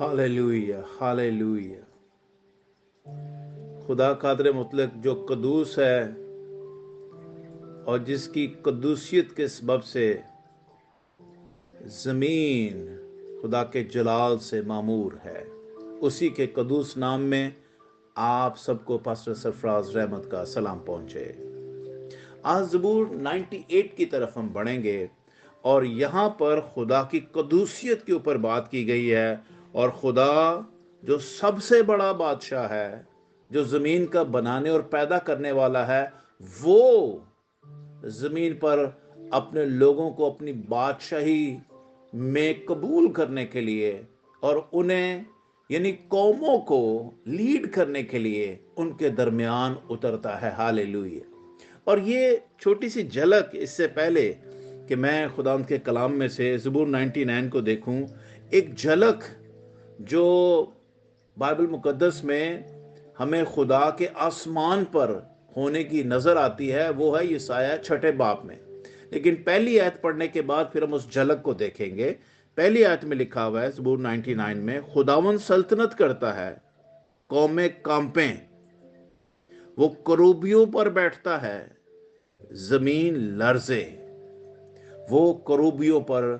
Hallelujah, hallelujah. खुदा कादर मुतलक जो कदूस है और जिसकी कदूसियत के सबब से ज़मीन खुदा के जलाल से मामूर है, उसी के कदूस नाम में आप सबको पास्टर सरफराज रहमत का सलाम पहुंचे। आज ज़बूर 98 की तरफ हम बढ़ेंगे और यहाँ पर खुदा की कदूसियत के ऊपर बात की गई है। और खुदा जो सबसे बड़ा बादशाह है, जो ज़मीन का बनाने और पैदा करने वाला है, वो ज़मीन पर अपने लोगों को अपनी बादशाही में कबूल करने के लिए और उन्हें यानी कौमों को लीड करने के लिए उनके दरमियान उतरता है। हालेलुया। और ये छोटी सी झलक, इससे पहले कि मैं खुदा के कलाम में से ज़बूर 99 को देखूं, एक झलक जो बाइबल मुकद्दस में हमें खुदा के आसमान पर होने की नजर आती है, वो है यशायाह 6 बाब में। लेकिन पहली आयत पढ़ने के बाद फिर हम उस झलक को देखेंगे। पहली आयत में लिखा हुआ है ज़बूर 99 में, खुदावन सल्तनत करता है, कौमें कांपें, वो करूबियों पर बैठता है, जमीन लर्जे। वो करूबियों पर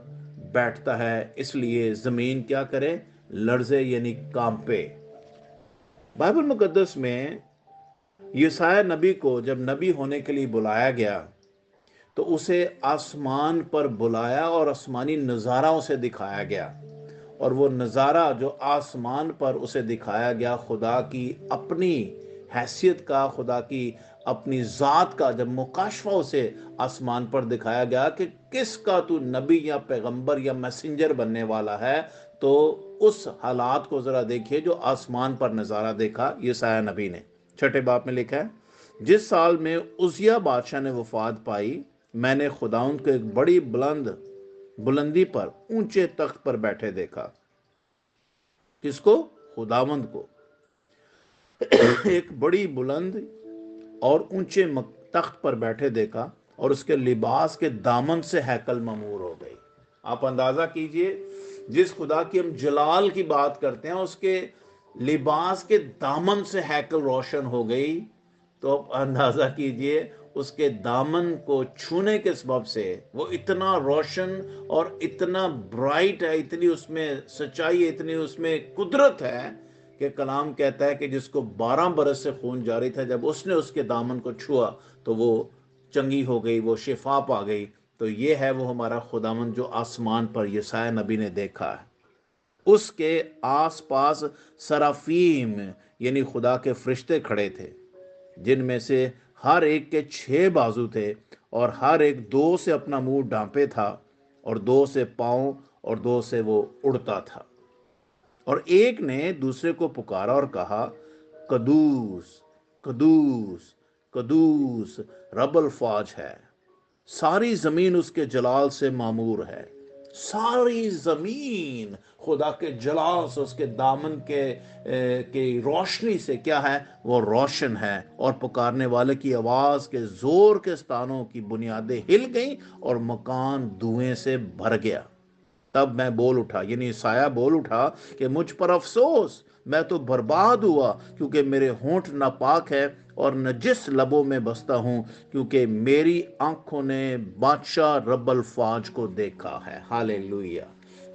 बैठता है, इसलिए जमीन क्या करे? लर्जे, यानी कांपे। बाइबल मुकद्दस में यशायाह नबी को जब नबी होने के लिए बुलाया गया तो उसे आसमान पर बुलाया और आसमानी नज़ारा उसे दिखाया गया। और वो नज़ारा जो आसमान पर उसे दिखाया गया, खुदा की अपनी हैसियत का, खुदा की अपनी ज़ात का जब मुकाशवा उसे आसमान पर दिखाया गया कि किसका तू नबी या पैगंबर या मैसेंजर बनने वाला है, तो उस हालात को ज़रा देखिए जो आसमान पर नज़ारा देखा यशायाह नबी ने। 6 बाब में लिखा है, जिस साल में उजिया बादशाह ने वफात पाई, मैंने खुदाउंद को एक बड़ी बुलंदी पर ऊंचे तख्त पर बैठे देखा। किसको? खुदावंद को। एक बड़ी बुलंद और ऊंचे तख्त पर बैठे देखा और उसके लिबास के दामन से हैकल ममूर हो गई। आप अंदाजा कीजिए, जिस खुदा की हम जलाल की बात करते हैं, उसके लिबास के दामन से हैकल रोशन हो गई। तो आप अंदाजा कीजिए, उसके दामन को छूने के सबब से वो इतना रोशन और इतना ब्राइट है, इतनी उसमें सच्चाई है, इतनी उसमें कुदरत है कि कलाम कहता है कि जिसको 12 बरस से खून जारी था, जब उसने उसके दामन को छुआ तो वो चंगी हो गई, वो शिफा पा गई। तो ये है वो हमारा खुदावन जो आसमान पर यशायाह नबी ने देखा है। उसके आसपास सराफीम यानी खुदा के फरिश्ते खड़े थे, जिनमें से हर एक के 6 बाजू थे और हर एक 2 से अपना मुंह ढांपे था और 2 से पांव और 2 से वो उड़ता था। और एक ने दूसरे को पुकारा और कहा, कदूस कदूस कदूस रबल फाज है, सारी जमीन उसके जलाल से मामूर है। सारी जमीन खुदा के जलाल से, उसके दामन के रोशनी से क्या है? वो रोशन है। और पुकारने वाले की आवाज के जोर के स्थानों की बुनियादें हिल गईं और मकान धुएं से भर गया। तब मैं बोल उठा, यानी साया बोल उठा कि मुझ पर अफसोस, मैं तो बर्बाद हुआ, क्योंकि मेरे होंठ नापाक है और नजिस लबों में बसता हूं, क्योंकि मेरी आंखों ने बादशाह रब्बल फाज को देखा है। हालेलुया।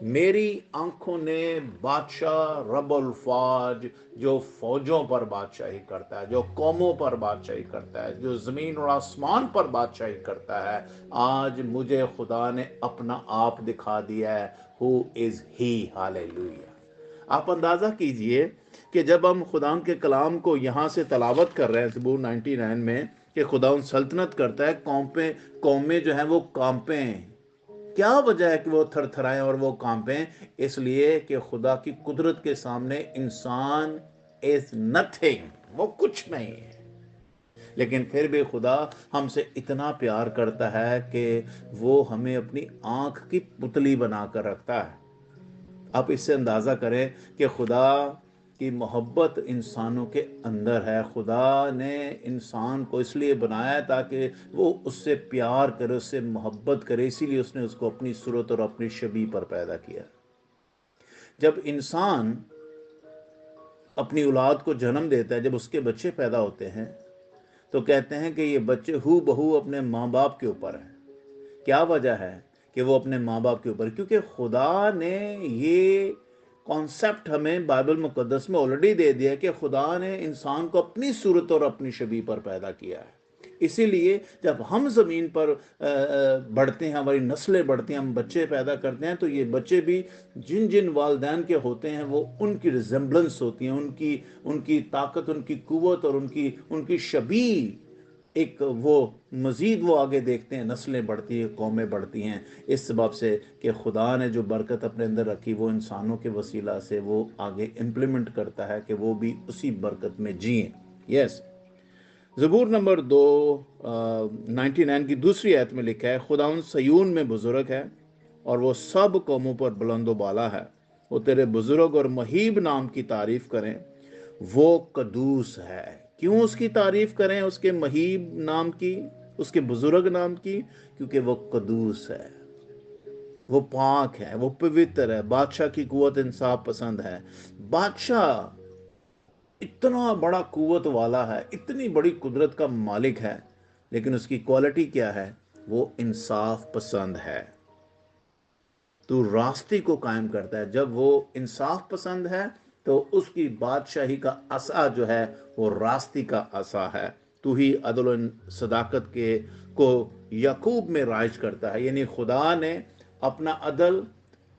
मेरी आंखों ने बादशाह रब्बल फाज, जो फौजों पर बादशाही करता है, जो कौमों पर बादशाही करता है, जो जमीन और आसमान पर बादशाही करता है, आज मुझे खुदा ने अपना आप दिखा दिया है। Who is he. हालेलुया। आप अंदाजा कीजिए कि जब हम खुदा के कलाम को यहां से तलावत कर रहे हैं ज़बूर 99 में कि खुदा सल्तनत करता है, कौमें जो है वो कांपें। क्या वजह है कि वो थरथराएं और वो कांपें? इसलिए कि खुदा की कुदरत के सामने इंसान इज नथिंग, वो कुछ नहीं है। लेकिन फिर भी खुदा हमसे इतना प्यार करता है कि वो हमें अपनी आंख की पुतली बनाकर रखता है। आप इससे अंदाजा करें कि खुदा की मोहब्बत इंसानों के अंदर है। खुदा ने इंसान को इसलिए बनाया ताकि वो उससे प्यार करे, उससे मोहब्बत करे, इसीलिए उसने उसको अपनी सूरत और अपनी शबीह पर पैदा किया। جب انسان اپنی اولاد کو جنم دیتا ہے، جب اس کے بچے پیدا ہوتے ہیں تو کہتے ہیں کہ یہ بچے ہو بہو اپنے ماں باپ کے اوپر ہیں۔ کیا وجہ ہے کہ وہ اپنے ماں باپ کے اوپر؟ کیونکہ خدا نے یہ کانسیپٹ ہمیں بائبل مقدس میں آلریڈی دے دیا ہے کہ خدا نے انسان کو اپنی صورت اور اپنی شبیہ پر پیدا کیا ہے۔ اسی لیے جب ہم زمین پر بڑھتے ہیں، ہماری نسلیں بڑھتی ہیں، ہم بچے پیدا کرتے ہیں، تو یہ بچے بھی جن جن والدین کے ہوتے ہیں وہ ان کی ریزمبلنس ہوتی ہیں، ان کی طاقت، ان کی قوت اور ان کی شبیہ ایک وہ مزید وہ آگے دیکھتے ہیں، نسلیں بڑھتی ہیں، قومیں بڑھتی ہیں، اس سبب سے کہ خدا نے جو برکت اپنے اندر رکھی وہ انسانوں کے وسیلہ سے وہ آگے امپلیمنٹ کرتا ہے کہ وہ بھی اسی برکت میں جئیں۔ یس، زبور نمبر 99 کی دوسری آیت میں لکھا ہے، خداوند سیون میں بزرگ ہے اور وہ سب قوموں پر بلند و بالا ہے، وہ تیرے بزرگ اور مہیب نام کی تعریف کریں، وہ قدوس ہے۔ کیوں اس کی تعریف کریں، اس کے مہیب نام کی، اس کے بزرگ نام کی؟ کیونکہ وہ قدوس ہے، وہ پاک ہے، وہ پوتر ہے، بادشاہ کی قوت انصاف پسند ہے۔ بادشاہ اتنا بڑا قوت والا ہے، اتنی بڑی قدرت کا مالک ہے، لیکن اس کی کوالٹی کیا ہے؟ وہ انصاف پسند ہے۔ تو راستے کو قائم کرتا ہے۔ جب وہ انصاف پسند ہے تو اس کی بادشاہی کا عصا جو ہے وہ راستے کا عصا ہے۔ تو ہی عدل و صداقت کو یعقوب میں رائج کرتا ہے، یعنی خدا نے اپنا عدل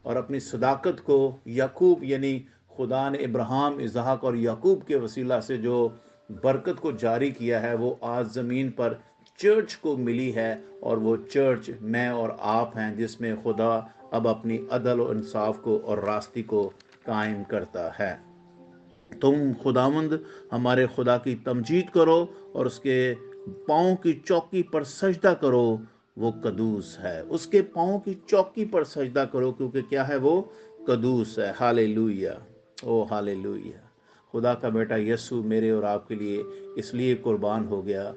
اور اپنی صداقت کو یعقوب، یعنی خدا نے ابراہیم، اسحاق اور یعقوب کے وسیلہ سے جو برکت کو جاری کیا ہے وہ آج زمین پر چرچ کو ملی ہے، اور وہ چرچ میں اور آپ ہیں، جس میں خدا اب اپنی عدل و انصاف کو اور راستے کو قائم کرتا ہے۔ تم خداوند ہمارے خدا کی تمجید کرو اور اس کے پاؤں کی چوکی پر سجدہ کرو، وہ قدوس ہے۔ اس کے پاؤں کی چوکی پر سجدہ کرو، کیونکہ کیا ہے؟ وہ قدوس ہے۔ ہالےلویا، او ہالےلویا۔ خدا کا بیٹا یسوع میرے اور آپ کے لیے اس لیے قربان ہو گیا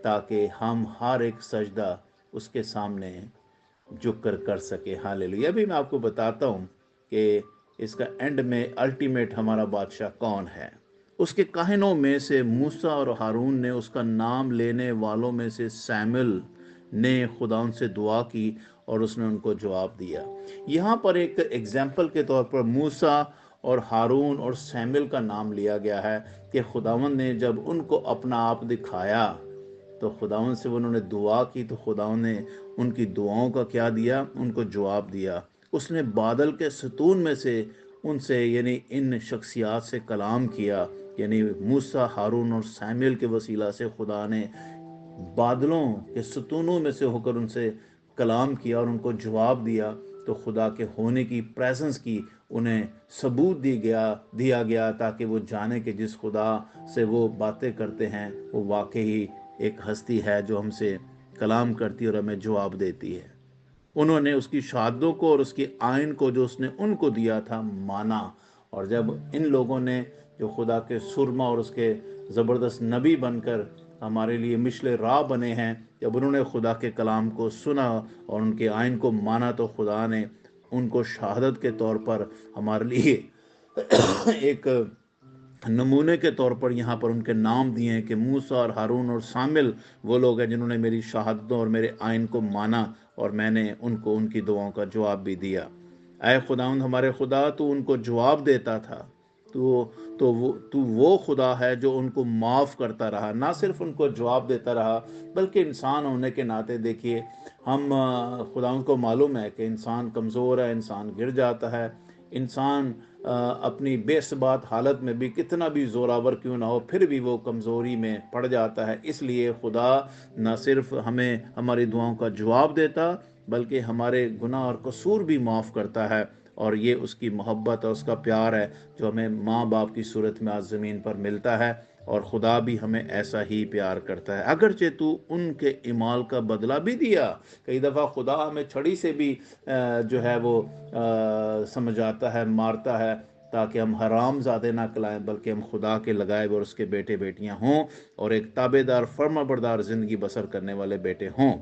تاکہ ہم ہر ایک سجدہ اس کے سامنے جھک کر سکے۔ ہالےلویا۔ ابھی میں آپ کو بتاتا ہوں کہ اس کا اینڈ میں الٹیمیٹ ہمارا بادشاہ کون ہے۔ اس کے کاہنوں میں سے موسیٰ اور ہارون نے، اس کا نام لینے والوں میں سے سیمل نے خدا ان سے دعا کی اور اس نے ان کو جواب دیا۔ یہاں پر ایک ایگزامپل کے طور پر موسیٰ اور ہارون اور سیمل کا نام لیا گیا ہے کہ خداوند نے جب ان کو اپنا آپ دکھایا تو خداوند سے انہوں نے دعا کی، تو خداوند نے ان کی دعاؤں کا کیا دیا؟ ان کو جواب دیا۔ اس نے بادل کے ستون میں سے ان سے، یعنی ان شخصیات سے کلام کیا، یعنی موسیٰ، ہارون اور سیمویل کے وسیلہ سے خدا نے بادلوں کے ستونوں میں سے ہو کر ان سے کلام کیا اور ان کو جواب دیا۔ تو خدا کے ہونے کی، پریزنس کی انہیں ثبوت دیا گیا تاکہ وہ جانے کہ جس خدا سے وہ باتیں کرتے ہیں وہ واقعی ایک ہستی ہے جو ہم سے کلام کرتی اور ہمیں جواب دیتی ہے۔ انہوں نے اس کی شہادتوں کو اور اس کی آئین کو جو اس نے ان کو دیا تھا مانا، اور جب ان لوگوں نے جو خدا کے سرما اور اس کے زبردست نبی بن کر ہمارے لیے مشل راہ بنے ہیں، جب انہوں نے خدا کے کلام کو سنا اور ان کے آئین کو مانا تو خدا نے ان کو شہادت کے طور پر ہمارے لیے ایک نمونے کے طور پر یہاں پر ان کے نام دیے ہیں کہ موسیٰ اور ہارون اور سامل وہ لوگ ہیں جنہوں نے میری شہادتوں اور میرے آئین کو مانا، اور میں نے ان کو ان کی دعاؤں کا جواب بھی دیا۔ اے خداوند ہمارے خدا، تو ان کو جواب دیتا تھا، تو وہ خدا ہے جو ان کو معاف کرتا رہا، نہ صرف ان کو جواب دیتا رہا بلکہ انسان ہونے کے ناطے دیکھیے ہم خداوند کو معلوم ہے کہ انسان کمزور ہے، انسان گر جاتا ہے، انسان اپنی بے ثبات حالت میں بھی کتنا بھی زوراور کیوں نہ ہو پھر بھی وہ کمزوری میں پڑ جاتا ہے۔ اس لیے خدا نہ صرف ہمیں ہماری دعاؤں کا جواب دیتا بلکہ ہمارے گناہ اور قصور بھی معاف کرتا ہے، اور یہ اس کی محبت اور اس کا پیار ہے جو ہمیں ماں باپ کی صورت میں آج زمین پر ملتا ہے، اور خدا بھی ہمیں ایسا ہی پیار کرتا ہے۔ اگرچہ تو ان کے اعمال کا بدلہ بھی دیا، کئی دفعہ خدا ہمیں چھڑی سے بھی جو ہے وہ سمجھاتا ہے، مارتا ہے تاکہ ہم حرام زادے نہ کلائیں بلکہ ہم خدا کے لگائے اور اس کے بیٹے بیٹیاں ہوں اور ایک تابع دار فرما بردار زندگی بسر کرنے والے بیٹے ہوں۔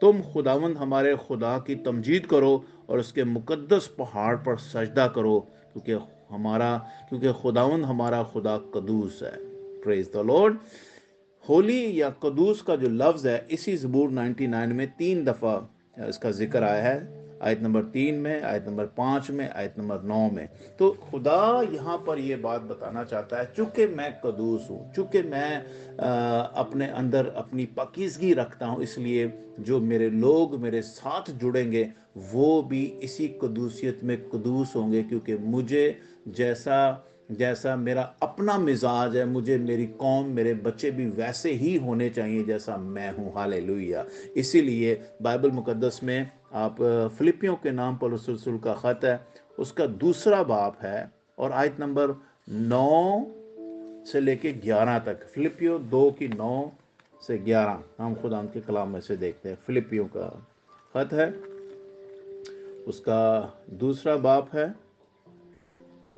تم خداوند ہمارے خدا کی تمجید کرو اور اس کے مقدس پہاڑ پر سجدہ کرو، क्योंकि खुदावंद हमारा खुदा कदूस है। Praise the Lord. होली या कदूस का जो लफ्ज़ है इसी ज़बूर 99 में 3 दफ़ा इसका जिक्र आया है, आयत नंबर 3 में, आयत नंबर 5 में, आयत नंबर 9 में। तो खुदा यहाँ पर ये बात बताना चाहता है, चूँकि मैं कदूस हूँ, चूँकि मैं अपने अंदर अपनी पाकीज़गी रखता हूँ, इसलिए जो मेरे लोग मेरे साथ जुड़ेंगे वो भी इसी कदूसियत में कदूस होंगे, क्योंकि मुझे जैसा मेरा अपना मिजाज है, मुझे मेरी कौम, मेरे बच्चे भी वैसे ही होने चाहिए जैसा मैं हूँ। हालेलुया। इसीलिए बाइबल मुकद्दस में आप फिलिपियों के नाम पर रसूल का ख़त है, उसका 2 बाब है और आयत नंबर 9 से लेके 11 तक, फिलिपियो 2 की 9 से 11 हम खुदा के कलाम में से देखते हैं। फिलिपियों का ख़त है, उसका 2 बाब है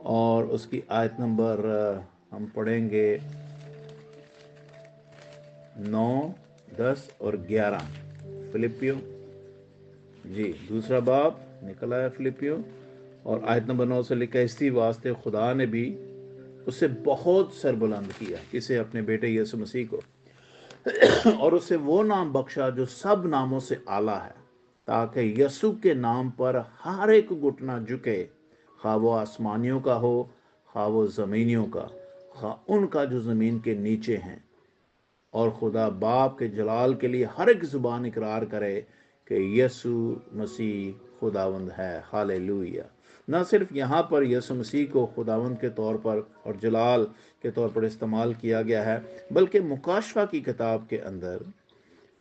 और उसकी आयत नंबर हम पढ़ेंगे 9, 10 और 11। फिलिपियो जी 2 बाब निकला है फिलिपियो और आयत नंबर 9 से लिखा है, इसी वास्ते खुदा ने भी उससे बहुत सरबुलंद किया, किसे? अपने बेटे यीशु मसीह को, और उसे वो नाम बख्शा जो सब नामों से आला है, ताकि यीशु के नाम पर हर एक घुटना झुके, खा वो आसमानियों का हो, खा वो ज़मीनियों का, खा उनका जो ज़मीन के नीचे हैं, और खुदा बाप के जलाल के लिए हर एक ज़ुबान इकरार करे कि यीशु मसीह खुदावंद है। हालेलुया। न सिर्फ यहाँ पर यीशु मसीह को खुदावंद के तौर पर और जलाल के तौर पर इस्तेमाल किया गया है, बल्कि मुकाशवा की किताब के अंदर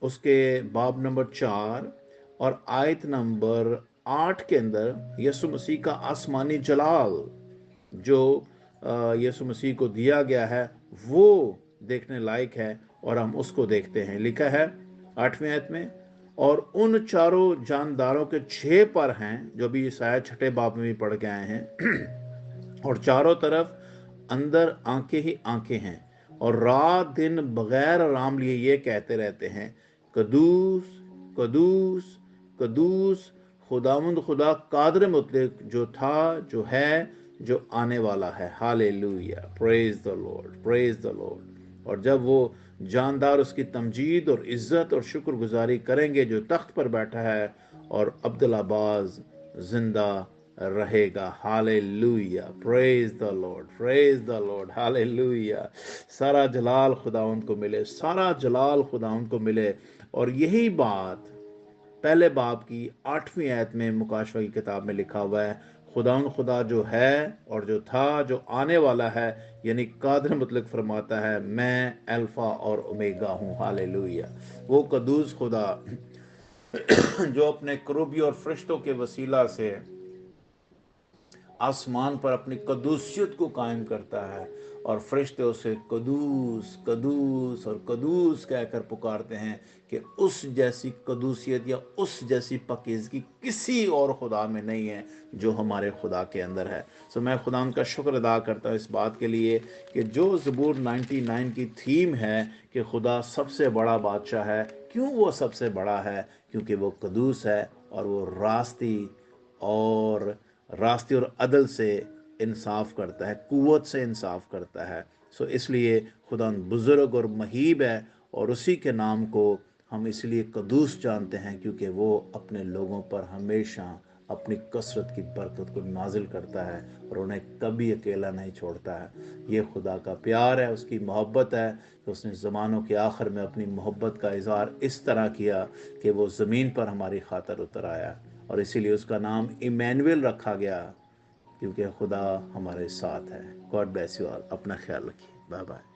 उसके बाब नंबर 4 और आयत नंबर 8 के अंदर यीशु मसीह का आसमानी जलाल जो यीशु मसीह को दिया गया है वो देखने लायक है, और हम उसको देखते हैं। लिखा है 8वीं आयत में, और उन चारों जानदारों के 6 पर हैं, जो भी शायद 6ठे बाब में भी पढ़ के आए हैं, और चारों तरफ अंदर आंखें ही आंखें हैं, और रात दिन बगैर आराम लिए ये कहते रहते हैं, कदूस कदूस कदूस खुदावंद खुदा कादर मुतलक, जो था, जो है, जो आने वाला है। Hallelujah. Praise the Lord, praise the Lord. और जब वो जानदार उसकी तमजीद और इज्जत और शुक्रगुजारी करेंगे जो तख्त पर बैठा है और अब्दुल्लाबाज जिंदा रहेगा। Hallelujah. Praise the Lord, praise the Lord. Hallelujah. सारा जलाल खुदावंद को मिले, सारा जलाल खुदावंद को मिले। और यही बात पहले बाब की 8वीं आयत में मुकाशवा की किताब में लिखा हुआ है, खुदा जो है और जो था, जो आने वाला है, यानी कादर मुतलक फरमाता है, मैं अल्फा और ओमेगा हूँ। हालेलुया। वो कदूस खुदा जो अपने करूबी और फरिश्तों के वसीला से आसमान पर अपनी कदूसियत को कायम करता है, और फरिश्ते उसे कदूस कदूस और कदूस कहकर पुकारते हैं कि उस जैसी कदूसियत या उस जैसी पाकीज़गी किसी और खुदा में नहीं है जो हमारे खुदा के अंदर है। सो मैं खुदा का शुक्र अदा करता हूँ इस बात के लिए कि जो ज़बूर 99 की थीम है कि खुदा सबसे बड़ा बादशाह है। क्यों वो सबसे बड़ा है? क्योंकि वो कदूस है और वो रास्ते और अदल से इंसाफ करता है, कुव्वत से इंसाफ करता है। सो इसलिए खुदा बुजुर्ग और महीब है, और उसी के नाम को हम इसलिए कदूस जानते हैं क्योंकि वो अपने लोगों पर हमेशा अपनी कसरत की बरकत को नाजिल करता है और उन्हें कभी अकेला नहीं छोड़ता है। ये खुदा का प्यार है, उसकी मोहब्बत है कि उसने ज़मानों के आखिर में अपनी मोहब्बत का इज़हार इस तरह किया कि वो ज़मीन पर हमारी खातर उतर आया, और इसीलिए उसका नाम इमैनुएल रखा गया, क्योंकि खुदा हमारे साथ है। God bless you all. अपना ख्याल रखिए। Bye bye.